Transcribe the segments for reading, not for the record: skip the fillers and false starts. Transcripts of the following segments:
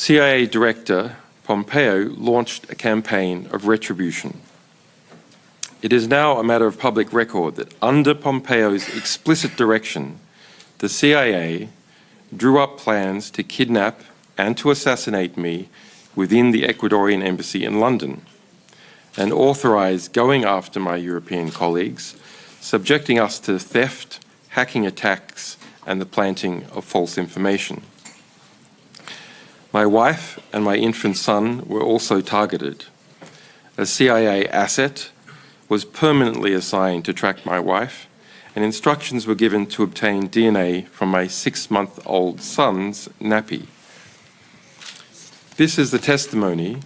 CIA Director Pompeo launched a campaign of retribution. It is now a matter of public record that under Pompeo's explicit direction, the CIA drew up plans to kidnap and to assassinate me within the Ecuadorian embassy in London, and authorized going after my European colleagues, subjecting us to theft, hacking attacks, and the planting of false information. My wife and my infant son were also targeted. A CIA asset was permanently assigned to track my wife, and instructions were given to obtain DNA from my 6-month-old son's nappy. This is the testimony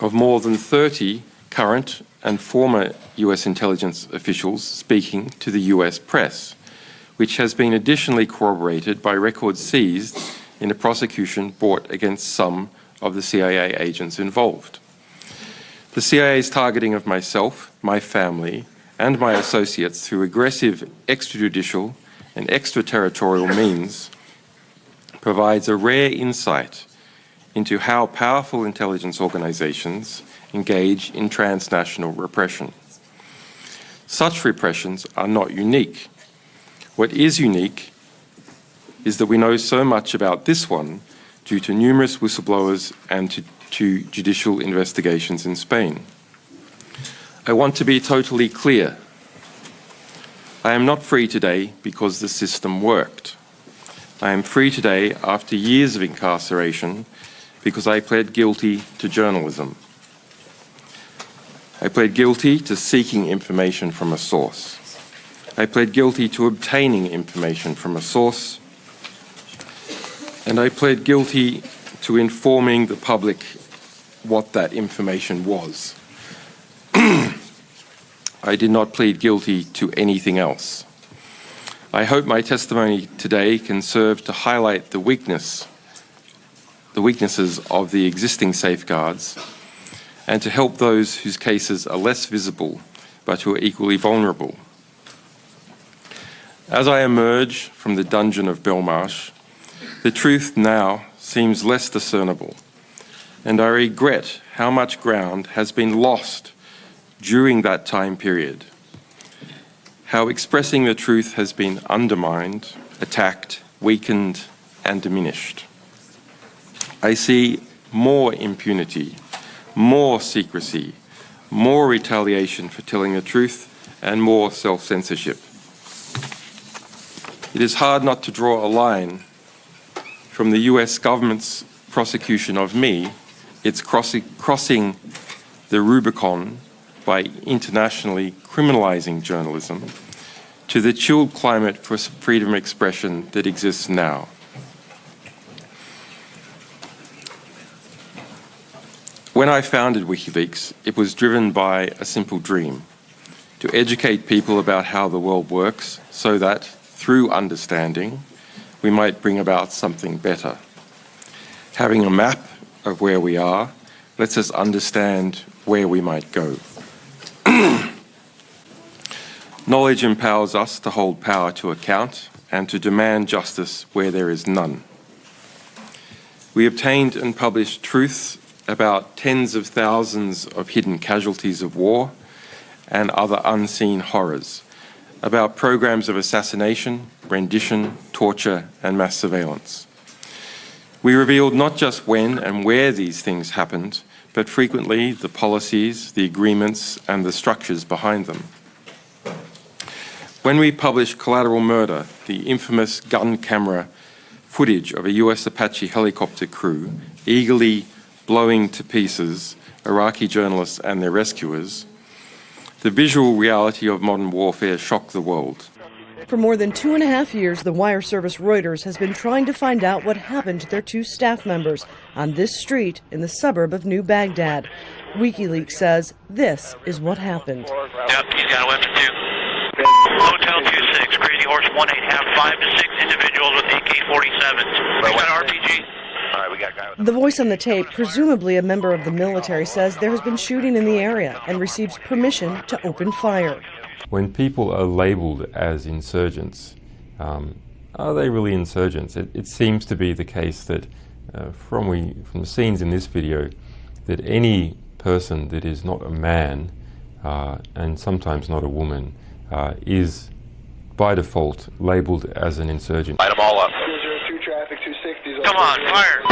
of more than 30 current and former US intelligence officials speaking to the US press, which has been additionally corroborated by records seized in a prosecution brought against some of the CIA agents involved. The CIA's targeting of myself, my family, and my associates through aggressive extrajudicial and extraterritorial means provides a rare insight into how powerful intelligence organizations engage in transnational repression. Such repressions are not unique. What is unique is that we know so much about this one due to numerous whistleblowers and to judicial investigations in Spain. I want to be totally clear. I am not free today because the system worked. I am free today after years of incarceration because I pled guilty to journalism. I pled guilty to seeking information from a source. I pled guilty to obtaining information from a source. And I pled guilty to informing the public what that information was. I did not plead guilty to anything else. I hope my testimony today can serve to highlight the weaknesses of the existing safeguards and to help those whose cases are less visible but who are equally vulnerable. As I emerge from the dungeon of Belmarsh, the truth now seems less discernible, and I regret how much ground has been lost during that time period, how expressing the truth has been undermined, attacked, weakened, and diminished. I see more impunity, more secrecy, more retaliation for telling the truth, and more self-censorship. It is hard not to draw a line from the US government's prosecution of me, its crossing the Rubicon by internationally criminalizing journalism, to the chilled climate for freedom of expression that exists now. When I founded WikiLeaks, it was driven by a simple dream: to educate people about how the world works so that, through understanding, we might bring about something better. Having a map of where we are lets us understand where we might go. Knowledge empowers us to hold power to account and to demand justice where there is none. We obtained and published truths about tens of thousands of hidden casualties of war and other unseen horrors, about programs of assassination, rendition, torture, and mass surveillance. We revealed not just when and where these things happened, but frequently the policies, the agreements, and the structures behind them. When we published Collateral Murder, the infamous gun camera footage of a US Apache helicopter crew eagerly blowing to pieces Iraqi journalists and their rescuers, the visual reality of modern warfare shocked the world. For more than 2.5 years, the wire service Reuters has been trying to find out what happened to their 2 staff members on this street in the suburb of New Baghdad. WikiLeaks says this is what happened. Yep, he's got a weapon too. Hotel 26, Crazy Horse 18, have 5 to 6 individuals with AK-47s. We got an RPG. The voice on the tape, presumably a member of the military, says there has been shooting in the area and receives permission to open fire. When people are labeled as insurgents, are they really insurgents? It seems to be the case that from the scenes in this video that any person that is not a man and sometimes not a woman is by default labelled as an insurgent. Light them all up. 202 traffic, 260s. Come on, fire!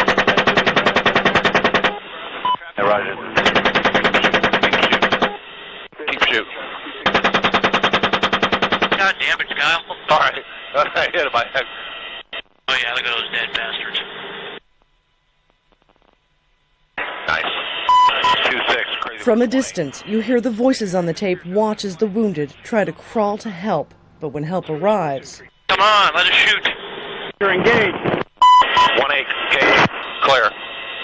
Hey, Roger. Keep shooting. God damn it, Kyle. All right. I hit him. Oh yeah, look at those dead bastards. Nice. 2-6. Crazy. From a distance, you hear the voices on the tape watch as the wounded try to crawl to help. But when help arrives, Come on, let us shoot. You're engaged. 1-8. Gauge. Clear.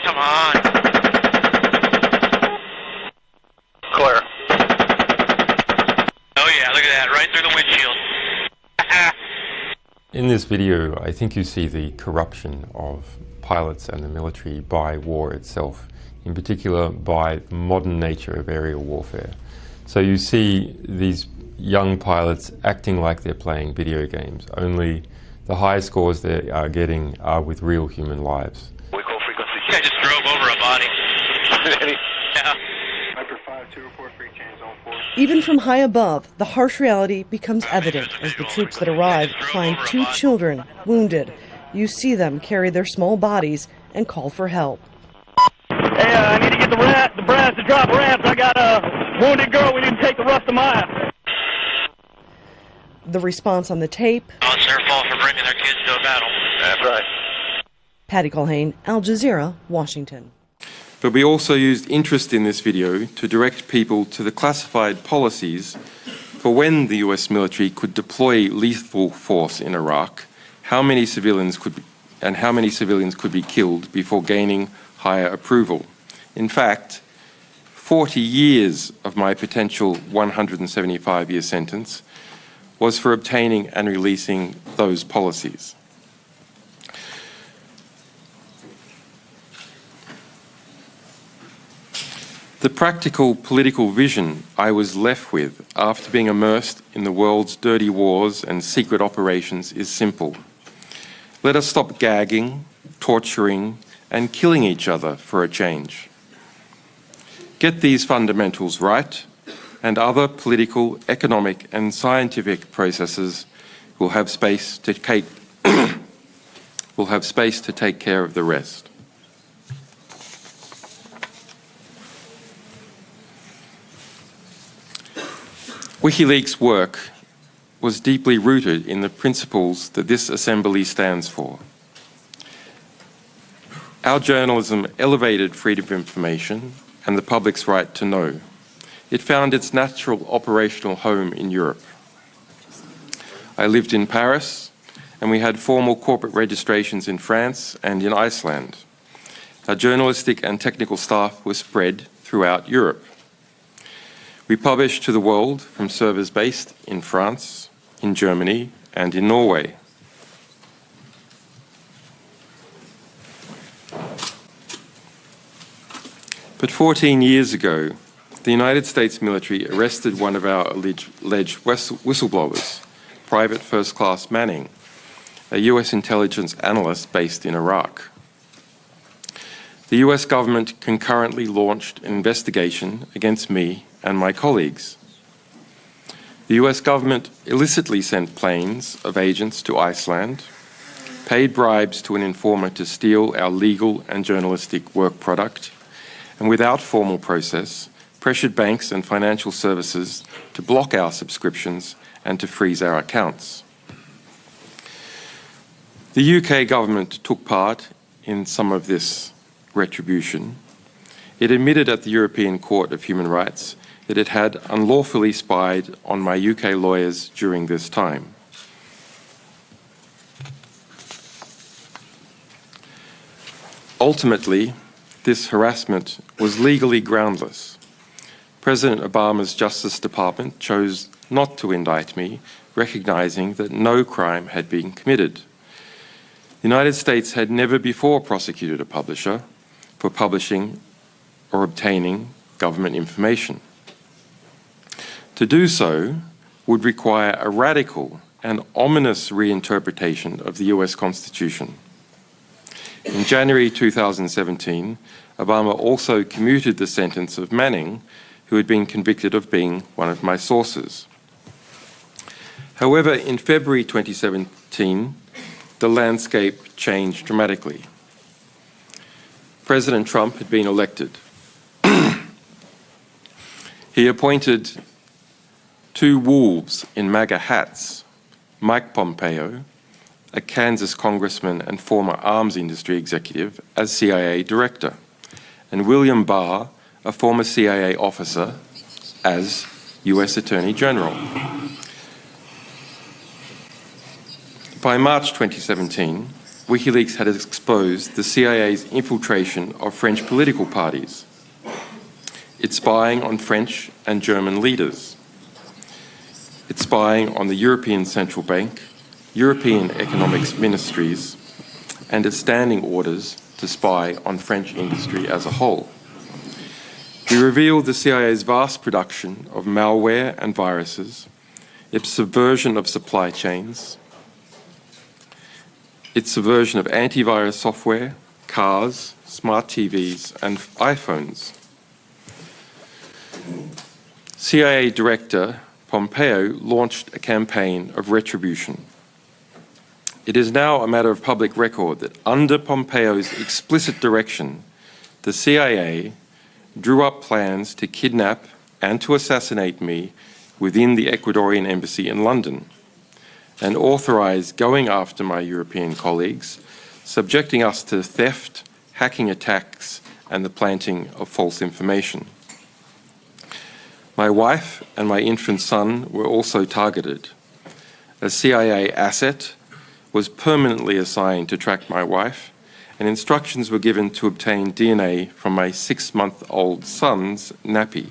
Come on. Clear. Oh yeah, look at that, right through the windshield. In this video, I think you see the corruption of pilots and the military by war itself, in particular by the modern nature of aerial warfare. So you see these young pilots acting like they're playing video games, only the high scores they are getting are with real human lives. We call frequency. I just drove over a body. Yeah. Viper 5-2-4 free change on 4. even from high above, the harsh reality becomes evident as the troops that arrive find 2 children wounded. You see them carry their small bodies and call for help. Hey, I need to get the brass to drop ramps. I got a wounded girl. We need to take the rust of mine. The response on the tape, Oh, it's their fault for bringing their kids to a battle. That's right. Patty Colhane, Al Jazeera, Washington. But we also used interest in this video to direct people to the classified policies for when the US military could deploy lethal force in Iraq, how many civilians could be killed before gaining higher approval. In fact, 40 years of my potential 175-year sentence was for obtaining and releasing those policies. The practical political vision I was left with after being immersed in the world's dirty wars and secret operations is simple. Let us stop gagging, torturing, and killing each other for a change. Get these fundamentals right, and other political, economic, and scientific processes will have space to take care of the rest. WikiLeaks' work was deeply rooted in the principles that this assembly stands for. Our journalism elevated freedom of information and the public's right to know. It found its natural operational home in Europe. I lived in Paris, and we had formal corporate registrations in France and in Iceland. Our journalistic and technical staff were spread throughout Europe. We published to the world from servers based in France, in Germany, and in Norway. But 14 years ago, the United States military arrested one of our alleged whistleblowers, Private First Class Manning, a US intelligence analyst based in Iraq. The US government concurrently launched an investigation against me and my colleagues. The US government illicitly sent planes of agents to Iceland, paid bribes to an informer to steal our legal and journalistic work product, and without formal process, pressured banks and financial services to block our subscriptions and to freeze our accounts. The UK government took part in some of this retribution. It admitted at the European Court of Human Rights that it had unlawfully spied on my UK lawyers during this time. Ultimately, this harassment was legally groundless. President Obama's Justice Department chose not to indict me, recognizing that no crime had been committed. The United States had never before prosecuted a publisher for publishing or obtaining government information. To do so would require a radical and ominous reinterpretation of the US Constitution. In January 2017, Obama also commuted the sentence of Manning, who had been convicted of being one of my sources. However, in February 2017, the landscape changed dramatically. President Trump had been elected. He appointed two wolves in MAGA hats, Mike Pompeo, a Kansas congressman and former arms industry executive, as CIA director, and William Barr, a former CIA officer, as US Attorney General. By March 2017, WikiLeaks had exposed the CIA's infiltration of French political parties, its spying on French and German leaders, its spying on the European Central Bank, European economics ministries, and its standing orders to spy on French industry as a whole. We revealed the CIA's vast production of malware and viruses, its subversion of supply chains, its subversion of antivirus software, cars, smart TVs, and iPhones. CIA Director Pompeo launched a campaign of retribution. It is now a matter of public record that under Pompeo's explicit direction, the CIA drew up plans to kidnap and to assassinate me within the Ecuadorian embassy in London, and authorized going after my European colleagues, subjecting us to theft, hacking attacks, and the planting of false information. My wife and my infant son were also targeted. A CIA asset was permanently assigned to track my wife, and instructions were given to obtain DNA from my 6-month-old son's nappy.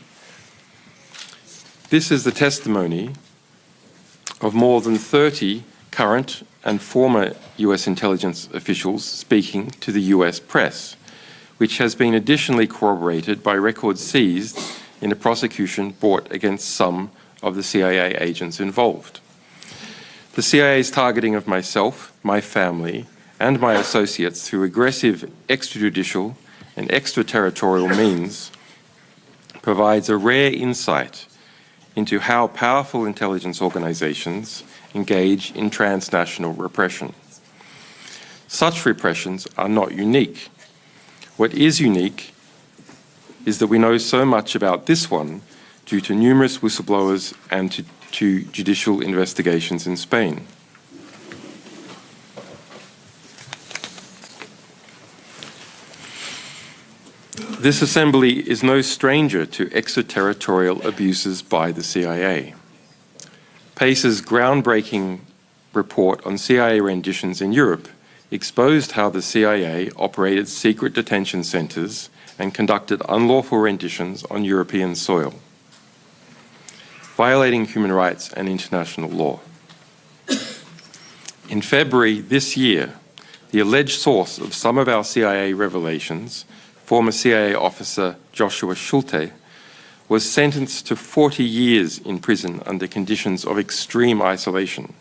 This is the testimony of more than 30 current and former US intelligence officials speaking to the US press, which has been additionally corroborated by records seized in a prosecution brought against some of the CIA agents involved. The CIA's targeting of myself, my family, and my associates through aggressive extrajudicial and extraterritorial means provides a rare insight into how powerful intelligence organizations engage in transnational repression. Such repressions are not unique. What is unique is that we know so much about this one due to numerous whistleblowers and to judicial investigations in Spain. This assembly is no stranger to extraterritorial abuses by the CIA. Pace's groundbreaking report on CIA renditions in Europe exposed how the CIA operated secret detention centers and conducted unlawful renditions on European soil, violating human rights and international law. In February this year, the alleged source of some of our CIA revelations, former CIA officer Joshua Schulte, was sentenced to 40 years in prison under conditions of extreme isolation.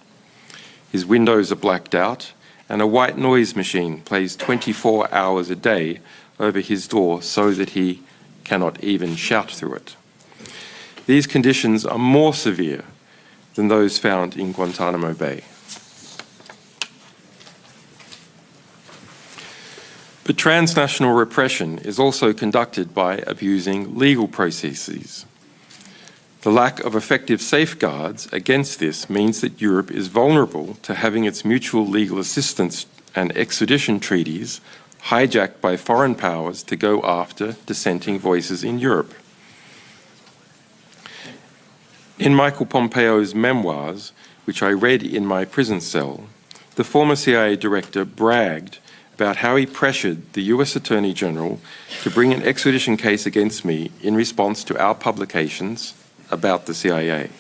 His windows are blacked out, and a white noise machine plays 24 hours a day over his door so that he cannot even shout through it. These conditions are more severe than those found in Guantanamo Bay. But transnational repression is also conducted by abusing legal processes. The lack of effective safeguards against this means that Europe is vulnerable to having its mutual legal assistance and extradition treaties hijacked by foreign powers to go after dissenting voices in Europe. In Michael Pompeo's memoirs, which I read in my prison cell, the former CIA director bragged about how he pressured the US Attorney General to bring an extradition case against me in response to our publications about the CIA.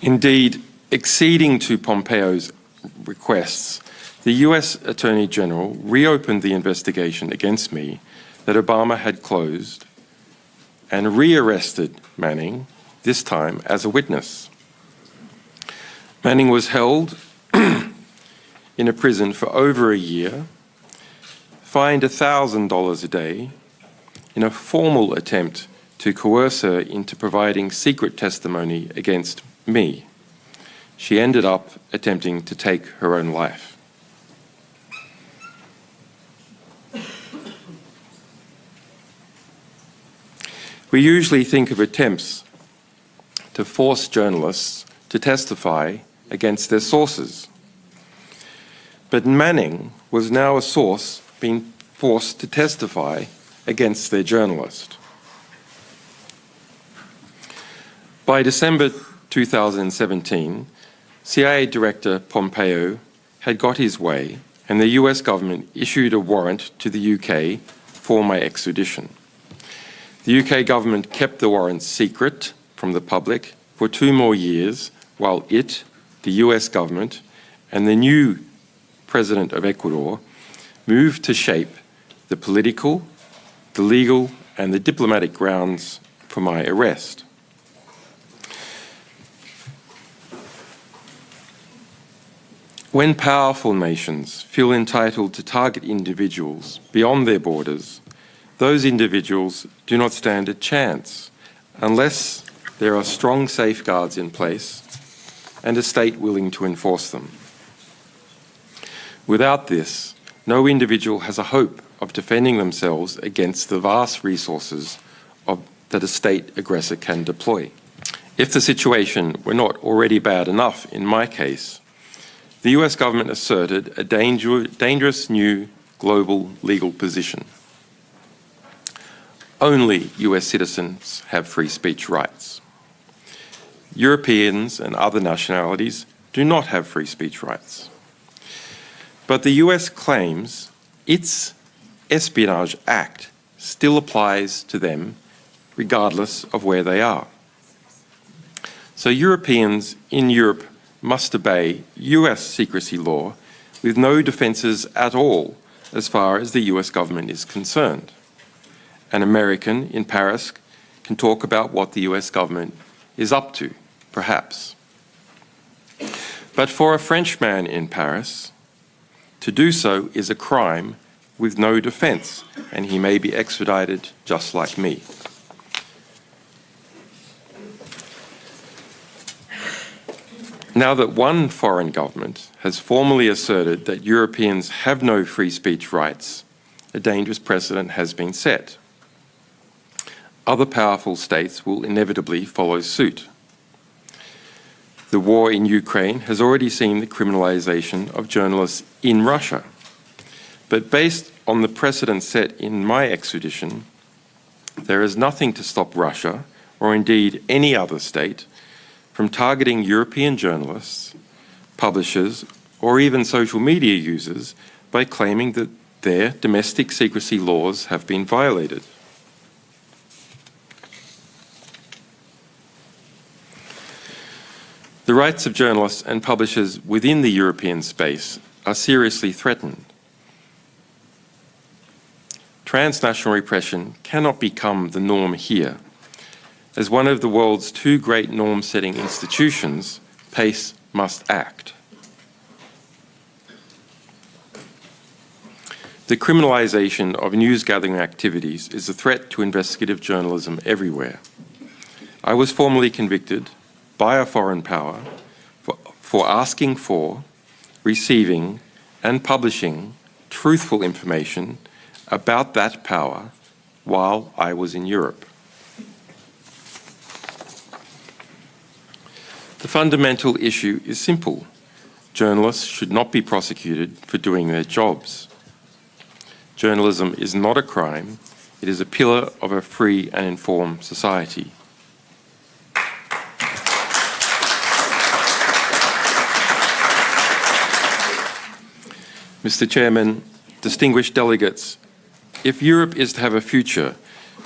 Indeed, acceding to Pompeo's requests, the US Attorney General reopened the investigation against me that Obama had closed and rearrested Manning, this time as a witness. Manning was held in a prison for over a year, fined $1,000 a day in a formal attempt to coerce her into providing secret testimony against me. She ended up attempting to take her own life. We usually think of attempts to force journalists to testify against their sources. But Manning was now a source being forced to testify against their journalist. By December 2017, CIA Director Pompeo had got his way, and the US government issued a warrant to the UK for my extradition. The UK government kept the warrant secret from the public for 2 more years, while it, the US government, and the new President of Ecuador moved to shape the political, the legal, and the diplomatic grounds for my arrest. When powerful nations feel entitled to target individuals beyond their borders, those individuals do not stand a chance unless there are strong safeguards in place and a state willing to enforce them. Without this, no individual has a hope of defending themselves against the vast resources that a state aggressor can deploy. If the situation were not already bad enough in my case, the US government asserted a dangerous new global legal position. Only US citizens have free speech rights. Europeans and other nationalities do not have free speech rights. But the US claims its Espionage Act still applies to them regardless of where they are. So Europeans in Europe must obey US secrecy law with no defences at all as far as the US government is concerned. An American in Paris can talk about what the US government is up to, perhaps. But for a Frenchman in Paris, to do so is a crime with no defence, and he may be extradited just like me. Now that one foreign government has formally asserted that Europeans have no free speech rights, a dangerous precedent has been set. Other powerful states will inevitably follow suit. The war in Ukraine has already seen the criminalization of journalists in Russia. But based on the precedent set in my extradition, there is nothing to stop Russia, or indeed any other state, from targeting European journalists, publishers, or even social media users by claiming that their domestic secrecy laws have been violated. The rights of journalists and publishers within the European space are seriously threatened. Transnational repression cannot become the norm here. As one of the world's 2 great norm-setting institutions, PACE must act. The criminalization of news-gathering activities is a threat to investigative journalism everywhere. I was formally convicted by a foreign power for asking for, receiving, and publishing truthful information about that power while I was in Europe. The fundamental issue is simple. Journalists should not be prosecuted for doing their jobs. Journalism is not a crime. It is a pillar of a free and informed society. Mr. Chairman, distinguished delegates, if Europe is to have a future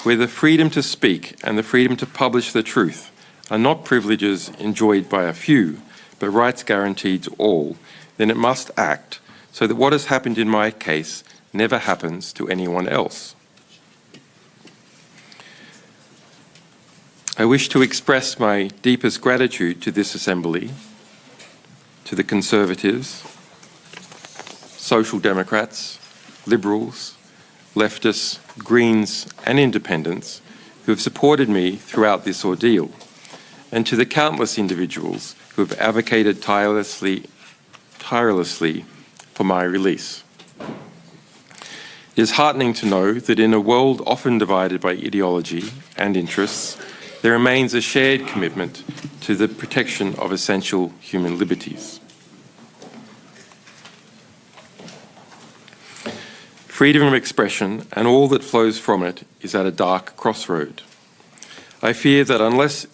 where the freedom to speak and the freedom to publish the truth are not privileges enjoyed by a few, but rights guaranteed to all, then it must act so that what has happened in my case never happens to anyone else. I wish to express my deepest gratitude to this Assembly, to the Conservatives, Social Democrats, Liberals, leftists, Greens and Independents who have supported me throughout this ordeal, and to the countless individuals who have advocated tirelessly for my release. It is heartening to know that in a world often divided by ideology and interests, there remains a shared commitment to the protection of essential human liberties. Freedom of expression and all that flows from it is at a dark crossroad. I fear that unless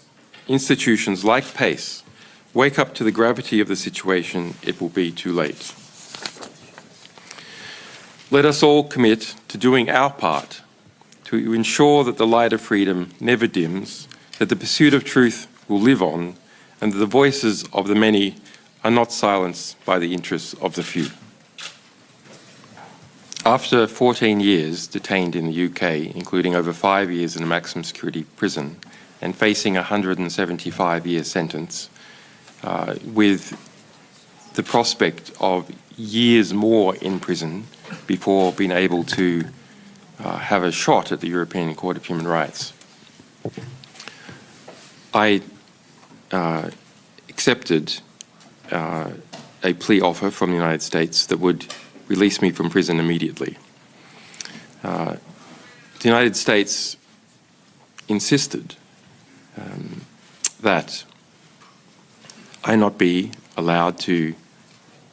institutions like PACE wake up to the gravity of the situation, it will be too late. Let us all commit to doing our part to ensure that the light of freedom never dims, that the pursuit of truth will live on, and that the voices of the many are not silenced by the interests of the few. After 14 years detained in the UK, including over 5 years in a maximum security prison, and facing a 175-year sentence, with the prospect of years more in prison before being able to have a shot at the European Court of Human Rights, I accepted a plea offer from the United States that would release me from prison immediately. The United States insisted that I not be allowed to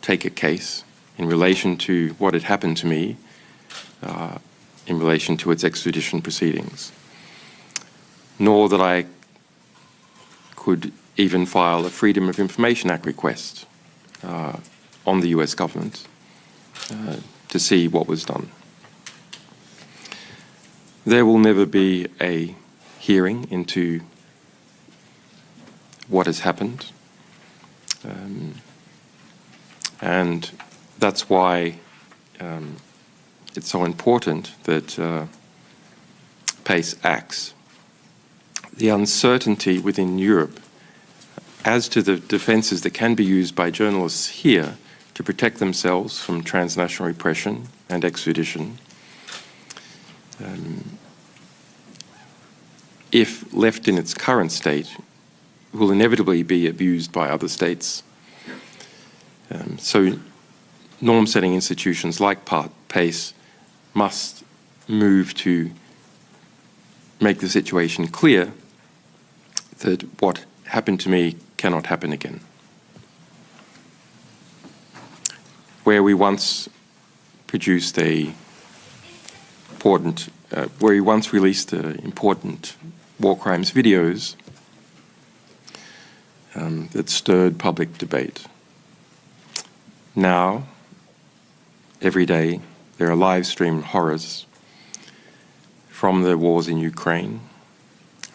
take a case in relation to what had happened to me in relation to its extradition proceedings, nor that I could even file a Freedom of Information Act request on the US government to see what was done. There will never be a hearing into what has happened, and that's why it's so important that PACE acts. The uncertainty within Europe as to the defences that can be used by journalists here to protect themselves from transnational repression and extradition, if left in its current state, will inevitably be abused by other states. So norm-setting institutions like PACE must move to make the situation clear that what happened to me cannot happen again. Where we once produced where we once released important war crimes videos that stirred public debate. Now, every day, there are live-streamed horrors from the wars in Ukraine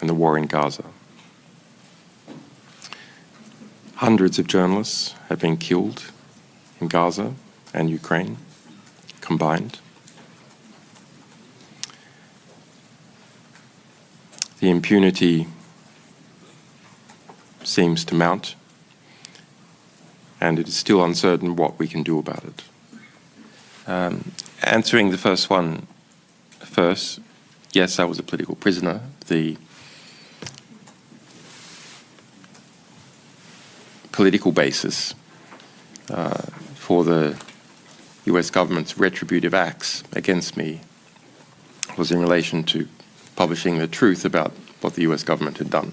and the war in Gaza. Hundreds of journalists have been killed in Gaza and Ukraine combined. The impunity seems to mount, and it is still uncertain what we can do about it. Answering the first one first, yes, I was a political prisoner. The political basis for the US government's retributive acts against me was in relation to publishing the truth about what the US government had done.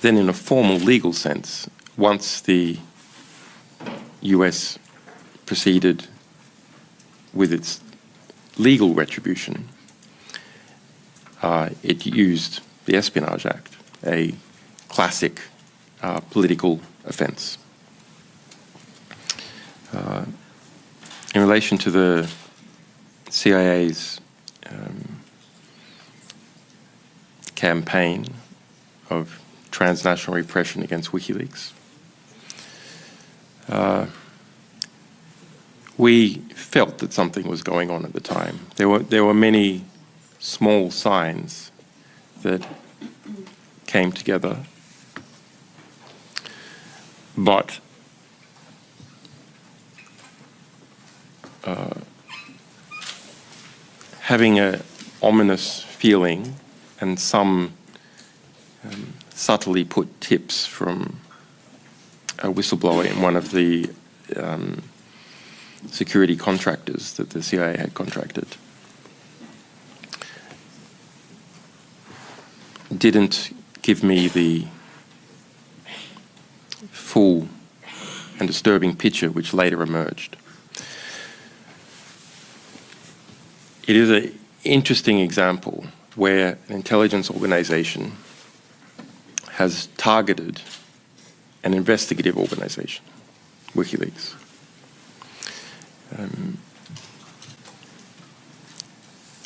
Then in a formal legal sense, once the US proceeded with its legal retribution, it used the Espionage Act, a classic political offence. In relation to the CIA's campaign of transnational repression against WikiLeaks, we felt that something was going on at the time. There were many small signs that came together, but having an ominous feeling and some subtly put tips from a whistleblower in one of the security contractors that the CIA had contracted didn't give me the full and disturbing picture which later emerged. It is an interesting example where an intelligence organization has targeted an investigative organization, WikiLeaks.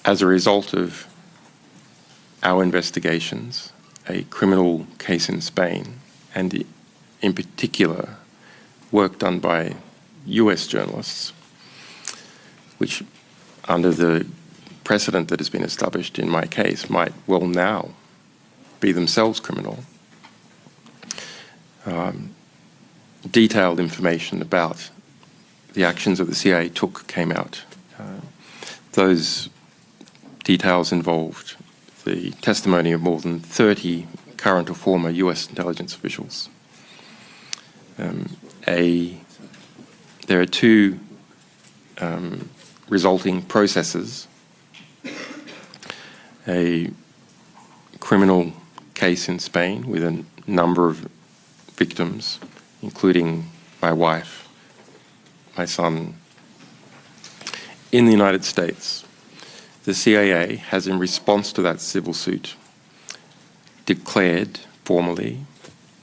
As a result of our investigations, a criminal case in Spain, and in particular work done by US journalists, which under the precedent that has been established in my case might well now be themselves criminal, detailed information about the actions that the CIA took came out. Those details involved the testimony of more than 30 current or former US intelligence officials. There are two resulting processes: a criminal case in Spain with a number of victims, including my wife, my son. In the United States, the CIA has, in response to that civil suit, declared formally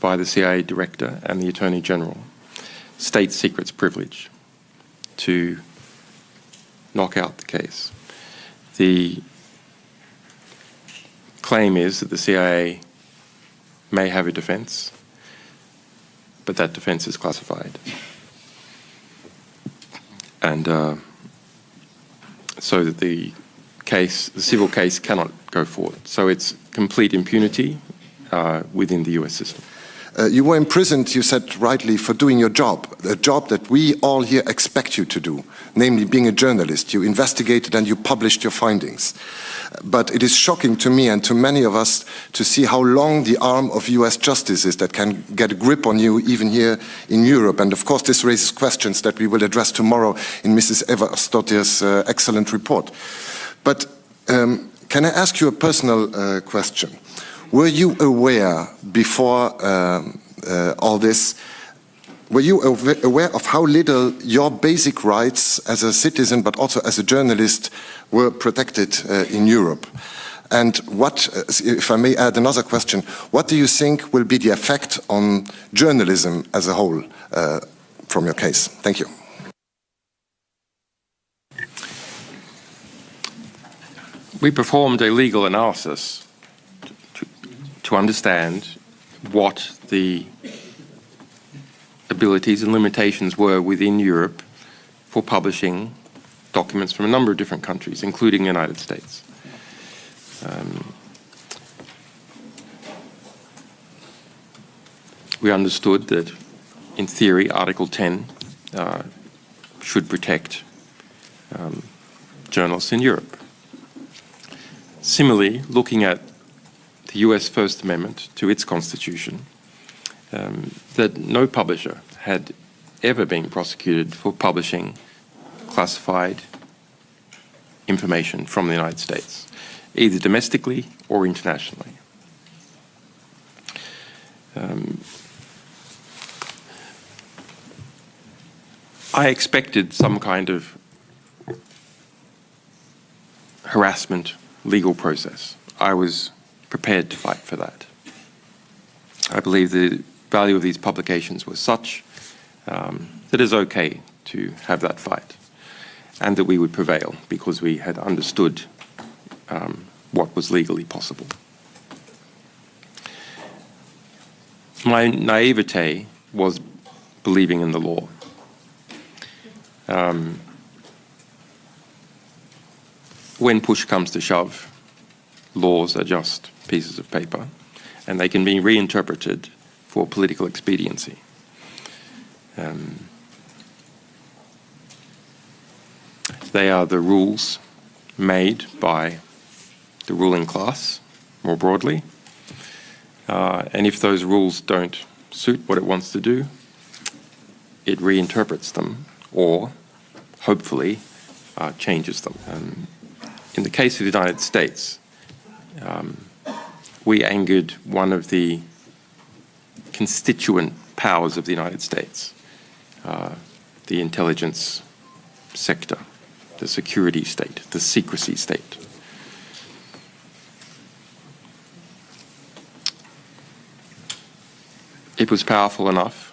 by the CIA Director and the Attorney General state secrets privilege to knock out the case. The claim is that the CIA may have a defense, but that defense is classified. And so that the civil case cannot go forward. So it's complete impunity within the US system. You were imprisoned, you said rightly, for doing your job, a job that we all here expect you to do, namely being a journalist. You investigated and you published your findings. But it is shocking to me and to many of us to see how long the arm of US justice is that can get a grip on you even here in Europe. And of course this raises questions that we will address tomorrow in Mrs. Eva Stottir's excellent report. But can I ask you a personal question? Were you aware before all this, were you aware of how little your basic rights as a citizen but also as a journalist were protected in Europe? And what, if I may add another question, what do you think will be the effect on journalism as a whole from your case? Thank you. We performed a legal analysis to understand what the abilities and limitations were within Europe for publishing documents from a number of different countries, including the United States. We understood that, in theory, Article 10 should protect journalists in Europe. Similarly, looking at the US First Amendment to its constitution, that no publisher had ever been prosecuted for publishing classified information from the United States, either domestically or internationally. I expected some kind of harassment legal process. I was prepared to fight for that. I believe the value of these publications was such that it is okay to have that fight, and that we would prevail because we had understood what was legally possible. My naivete was believing in the law. When push comes to shove, laws are just pieces of paper, and they can be reinterpreted for political expediency. They are the rules made by the ruling class, more broadly. And if those rules don't suit what it wants to do, it reinterprets them or, hopefully, changes them. In the case of the United States, we angered one of the constituent powers of the United States, the intelligence sector, the security state, the secrecy state. It was powerful enough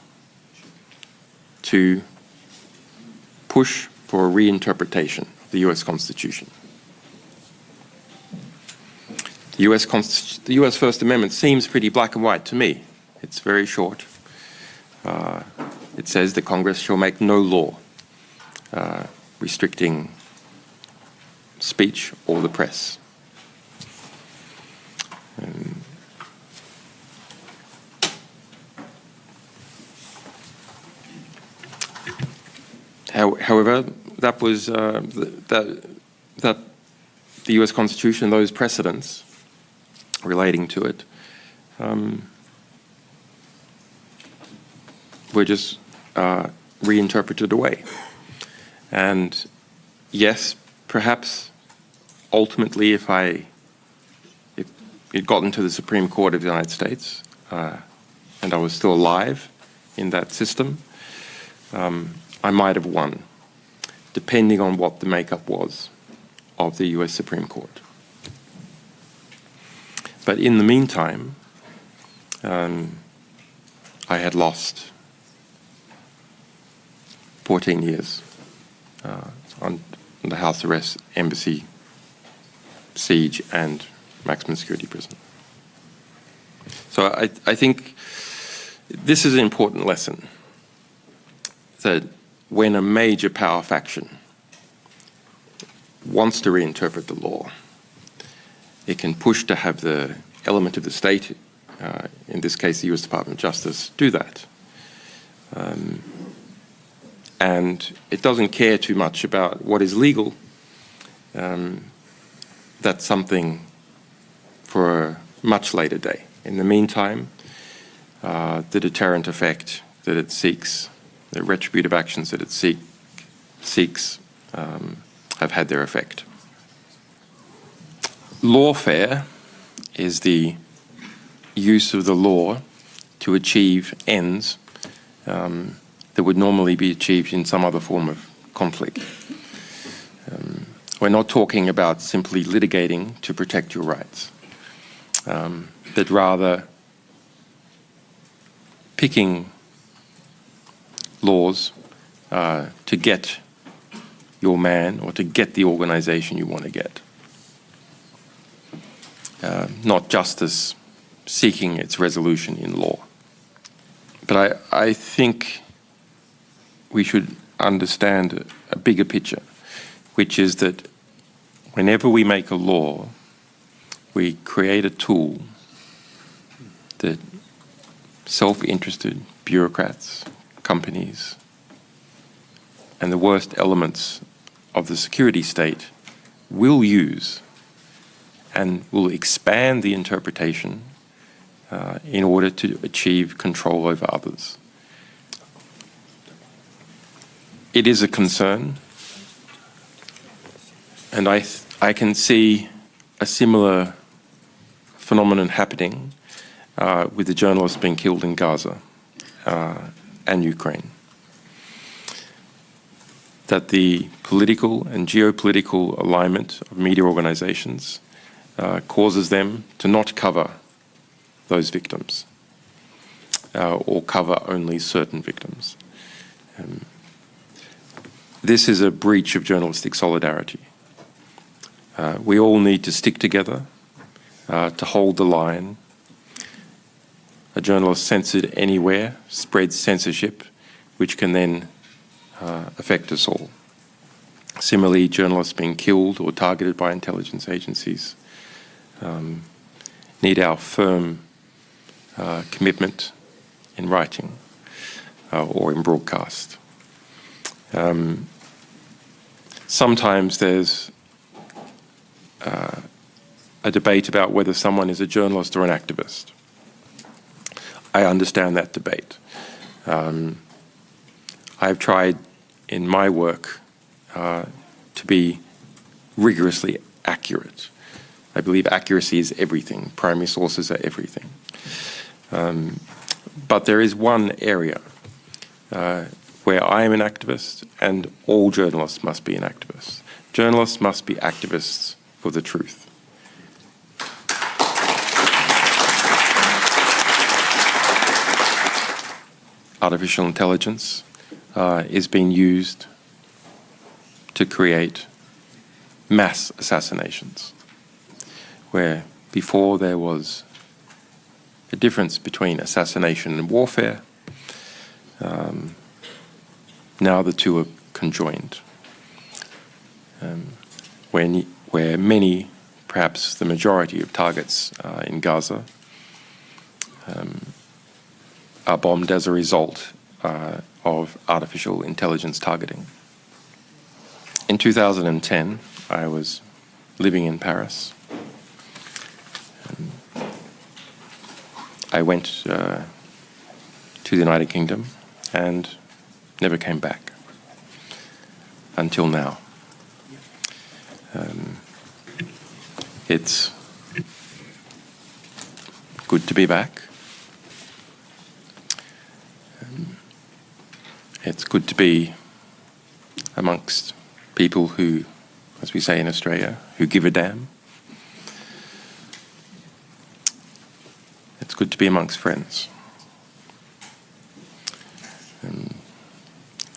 to push for a reinterpretation of the US Constitution. The US First Amendment seems pretty black and white to me. It's very short. It says that Congress shall make no law restricting speech or the press. However, that was that the US Constitution, those precedents relating to it, were just reinterpreted away. And yes, perhaps ultimately, if it got into the Supreme Court of the United States and I was still alive in that system, I might have won, depending on what the makeup was of the US Supreme Court. But in the meantime, I had lost 14 years under house arrest, embassy, siege, and maximum security prison. So I think this is an important lesson, that when a major power faction wants to reinterpret the law, it can push to have the element of the state, in this case the US Department of Justice, do that. And it doesn't care too much about what is legal. That's something for a much later day. In the meantime, the deterrent effect that it seeks, the retributive actions that it seeks have had their effect. Lawfare is the use of the law to achieve ends that would normally be achieved in some other form of conflict. We're not talking about simply litigating to protect your rights, but rather picking laws to get your man or to get the organization you want to get. Not justice seeking its resolution in law. But I think we should understand a bigger picture, which is that whenever we make a law, we create a tool that self-interested bureaucrats, companies, and the worst elements of the security state will use and will expand the interpretation in order to achieve control over others. It is a concern, and I can see a similar phenomenon happening with the journalists being killed in Gaza and Ukraine. That the political and geopolitical alignment of media organizations causes them to not cover those victims or cover only certain victims. This is a breach of journalistic solidarity. We all need to stick together to hold the line. A journalist censored anywhere spreads censorship, which can then affect us all. Similarly, journalists being killed or targeted by intelligence agencies need our firm commitment in writing or in broadcast. sometimes there's a debate about whether someone is a journalist or an activist. I understand that debate. I've tried in my work to be rigorously accurate. I believe accuracy is everything. Primary sources are everything. But there is one area where I am an activist, and all journalists must be an activist. Journalists must be activists for the truth. Artificial intelligence is being used to create mass assassinations, where before there was a difference between assassination and warfare. Now the two are conjoined, where many, perhaps the majority of targets in Gaza are bombed as a result of artificial intelligence targeting. In 2010, I was living in Paris. I went to the United Kingdom and never came back until now. It's good to be back. It's good to be amongst people who, as we say in Australia, who give a damn. It's good to be amongst friends.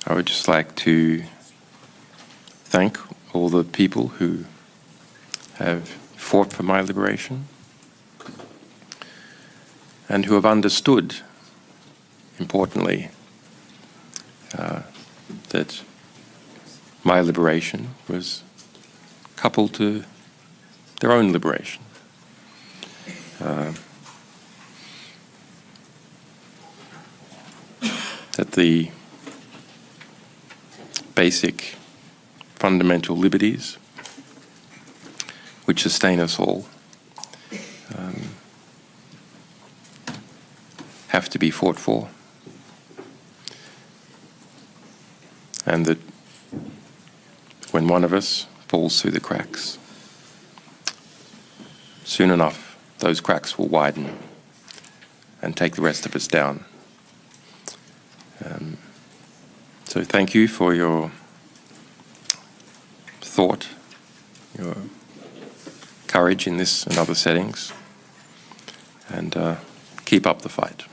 I would just like to thank all the people who have fought for my liberation and who have understood, importantly, that my liberation was coupled to their own liberation. That the basic fundamental liberties which sustain us all have to be fought for, and that when one of us falls through the cracks, soon enough those cracks will widen and take the rest of us down. So thank you for your thought, your courage in this and other settings, and keep up the fight.